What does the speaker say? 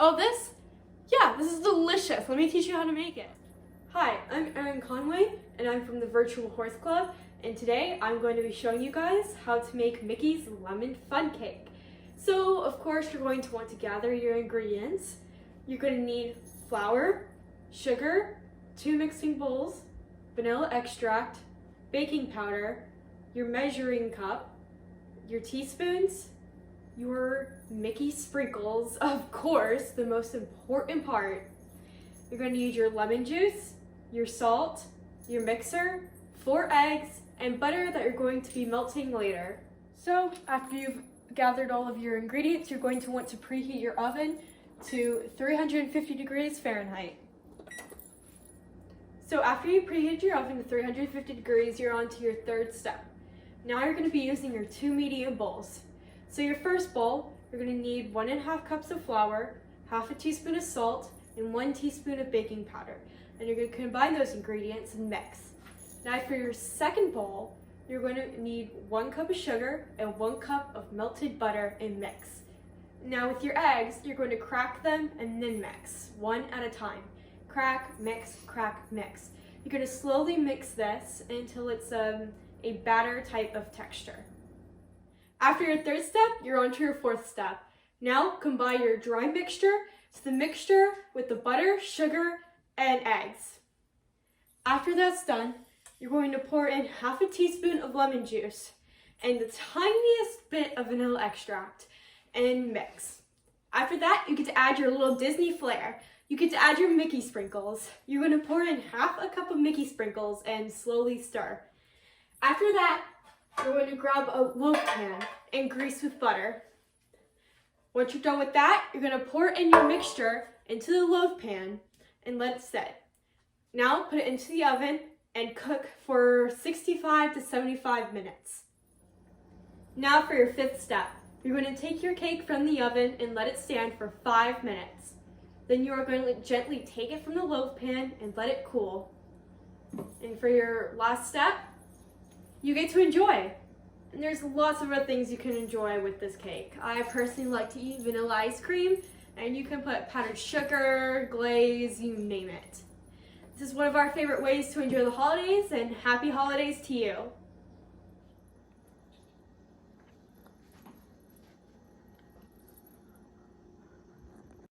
Oh, this? Yeah, this is delicious. Let me teach you how to make it. Hi, I'm Erin Conway, and I'm from the Virtual Horse Club, and today I'm going to be showing you guys how to make Mickey's Lemon Fun Cake. So, of course, you're going to want to gather your ingredients. You're going to need flour, sugar, 2 mixing bowls, vanilla extract, baking powder, your measuring cup, your teaspoons, your Mickey sprinkles, of course, the most important part. You're going to need your lemon juice, your salt, your mixer, 4 eggs, and butter that you're going to be melting later. So after you've gathered all of your ingredients, you're going to want to preheat your oven to 350 degrees Fahrenheit. So after you preheat your oven to 350 degrees, you're on to your third step. Now you're going to be using your 2 medium bowls. So your first bowl, you're going to need 1.5 cups of flour, half a teaspoon of salt, and 1 teaspoon of baking powder. And you're going to combine those ingredients and mix. Now for your second bowl, you're going to need 1 cup of sugar and 1 cup of melted butter and mix. Now with your eggs, you're going to crack them and then mix, one at a time. Crack, mix, mix. You're going to slowly mix this until it's a batter type of texture. After your third step, you're on to your fourth step. Now combine your dry mixture to the mixture with the butter, sugar, and eggs. After that's done, you're going to pour in half a teaspoon of lemon juice and the tiniest bit of vanilla extract and mix. After that, you get to add your little Disney flair. You get to add your Mickey sprinkles. You're going to pour in half a cup of Mickey sprinkles and slowly stir. After that, you're going to grab a loaf pan and grease with butter. Once you're done with that, you're going to pour in your mixture into the loaf pan and let it sit. Now put it into the oven and cook for 65 to 75 minutes. Now for your fifth step. You're going to take your cake from the oven and let it stand for 5 minutes. Then you are going to gently take it from the loaf pan and let it cool. And for your last step, you get to enjoy. And there's lots of other things you can enjoy with this cake. I personally like to eat vanilla ice cream, and you can put powdered sugar, glaze, you name it. This is one of our favorite ways to enjoy the holidays, and happy holidays to you.